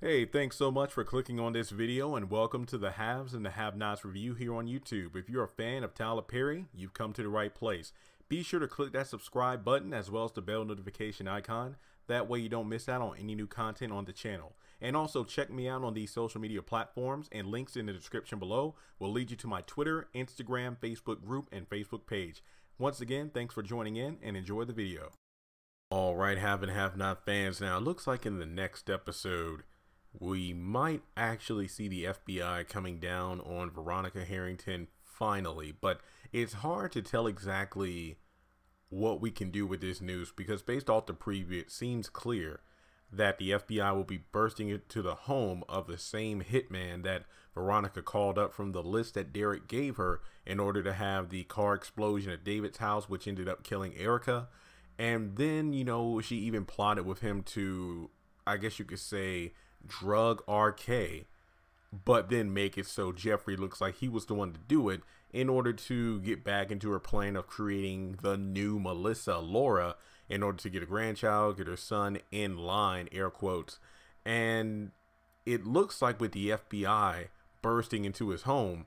Hey, thanks so much for clicking on this video and welcome to the Haves and the Have-Nots review here on YouTube. If you're a fan of Tyler Perry, you've come to the right place. Be sure to click that subscribe button as well as the bell notification icon. That way you don't miss out on any new content on the channel. And also check me out on these social media platforms, and links in the description below will lead you to my Twitter, Instagram, Facebook group, and Facebook page. Once again, thanks for joining in and enjoy the video. Alright, Have and Have-Not fans, now it looks like in the next episode we might actually see the FBI coming down on Veronica Harrington finally, but it's hard to tell exactly what we can do with this news because based off the preview, it seems clear that the FBI will be bursting into the home of the same hitman that Veronica called up from the list that Derek gave her in order to have the car explosion at David's house, which ended up killing Erica. And then, you know, she even plotted with him to, I guess you could say, drug RK, but then make it so Jeffrey looks like he was the one to do it in order to get back into her plan of creating the new Melissa Laura in order to get a grandchild, get her son in line, air quotes. And it looks like with the FBI bursting into his home,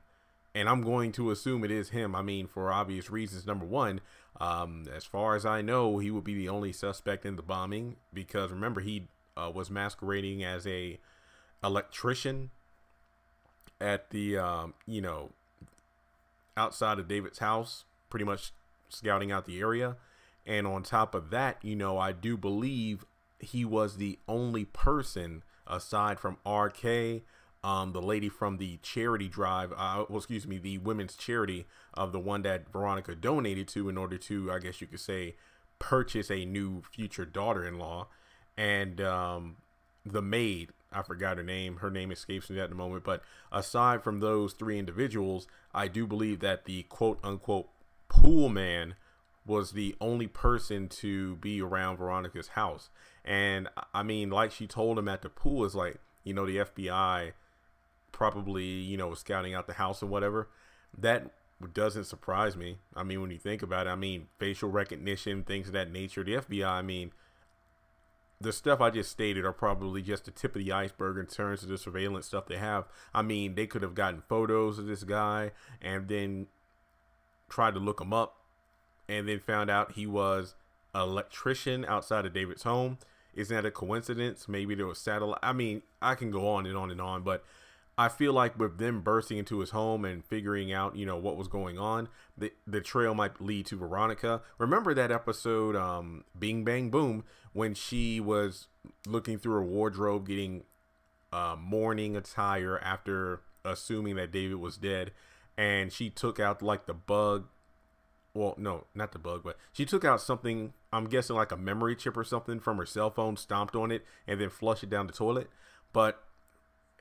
and I'm going to assume it is him. I mean, for obvious reasons. Number one, as far as I know, he would be the only suspect in the bombing because remember, he was masquerading as a electrician at the you know, outside of David's house, pretty much scouting out the area. And on top of that, you know, I do believe he was the only person aside from RK, the lady from the charity drive, well, excuse me, the women's charity of the one that Veronica donated to in order to, I guess you could say, purchase a new future daughter-in-law. And the maid, I forgot her name escapes me at the moment, but aside from those three individuals, I do believe that the quote-unquote pool man was the only person to be around Veronica's house. And I mean, like she told him at the pool, is like, you know, the FBI probably, you know, was scouting out the house or whatever. That doesn't surprise me. I mean, when you think about it, I mean, facial recognition, things of that nature, the FBI, I mean, the stuff I just stated are probably just the tip of the iceberg in terms of the surveillance stuff they have. I mean, they could have gotten photos of this guy and then tried to look him up and then found out he was an electrician outside of David's home. Isn't that a coincidence? Maybe there was satellite. I mean, I can go on and on and on, but I feel like with them bursting into his home and figuring out, you know, what was going on, the trail might lead to Veronica. Remember that episode, Bing Bang Boom, when she was looking through her wardrobe, getting mourning attire after assuming that David was dead, and she took out like the bug. Well, no, not the bug, but she took out something, I'm guessing like a memory chip or something from her cell phone, stomped on it, and then flushed it down the toilet. But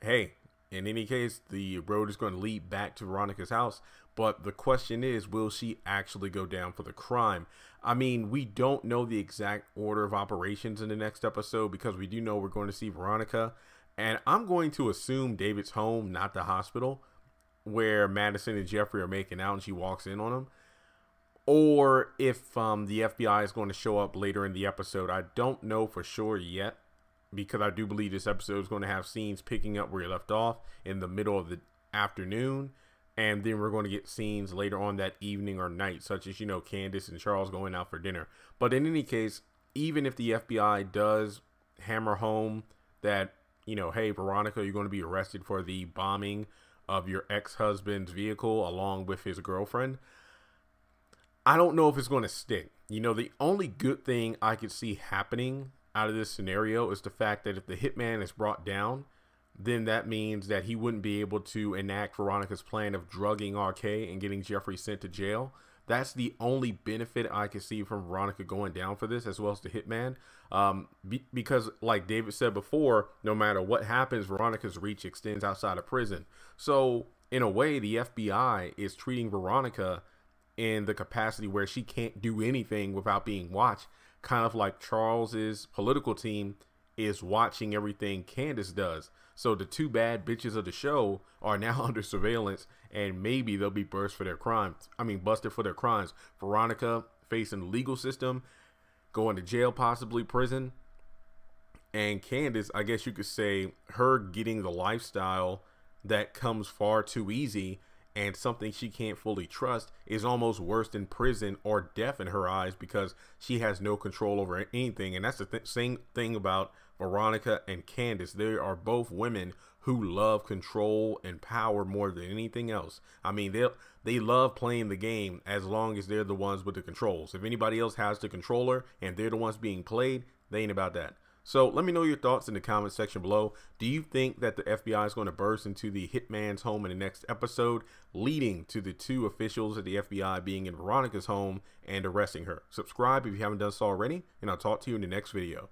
hey, in any case, the road is going to lead back to Veronica's house. But the question is, will she actually go down for the crime? I mean, we don't know the exact order of operations in the next episode because we do know we're going to see Veronica. And I'm going to assume David's home, not the hospital, where Madison and Jeffrey are making out and she walks in on him. Or if the FBI is going to show up later in the episode. I don't know for sure yet, because I do believe this episode is going to have scenes picking up where you left off in the middle of the afternoon. And then we're going to get scenes later on that evening or night, such as, you know, Candace and Charles going out for dinner. But in any case, even if the FBI does hammer home that, you know, hey, Veronica, you're going to be arrested for the bombing of your ex-husband's vehicle along with his girlfriend, I don't know if it's going to stick. You know, the only good thing I could see happening out of this scenario is the fact that if the hitman is brought down, then that means that he wouldn't be able to enact Veronica's plan of drugging RK and getting Jeffrey sent to jail. That's the only benefit I can see from Veronica going down for this, as well as the hitman. Because like David said before, no matter what happens, Veronica's reach extends outside of prison. So in a way, the FBI is treating Veronica in the capacity where she can't do anything without being watched, kind of like Charles's political team is watching everything Candace does. So the two bad bitches of the show are now under surveillance, and maybe they'll be busted for their crimes. Veronica facing the legal system, going to jail, possibly prison, And Candace, I guess you could say, her getting the lifestyle that comes far too easy and something she can't fully trust is almost worse than prison or death in her eyes, because she has no control over anything. And that's the same thing about Veronica and Candace. They are both women who love control and power more than anything else. I mean, they love playing the game as long as they're the ones with the controls. If anybody else has the controller and they're the ones being played, they ain't about that. So let me know your thoughts in the comment section below. Do you think that the FBI is going to burst into the hitman's home in the next episode, leading to the 2 officials at the FBI being in Veronica's home and arresting her? Subscribe if you haven't done so already, and I'll talk to you in the next video.